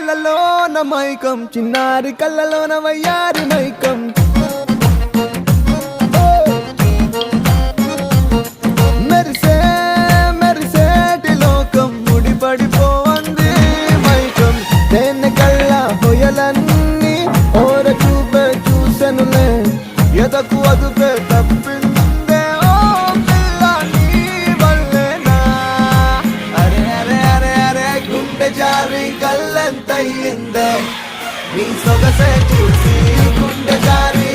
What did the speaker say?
కళ్ళలోన మైకం చిన్నారి కళ్ళలోన వయ్యారి మైకం మెరిసే మెరిసేటి లోకం ముడిపడిపోంది మైకం తేనె కళ్ళ హొయలన్నీ ఓర చూపే చూసెనులే ఎదకు అదుపే తప్పిందే ఓ పిల్ల నీ వల్లేనా అరే అరే అరే అరే గుండె జారి కళ్ళెంతయ్యిందే నీ సొగసే చూసి గుండె జారి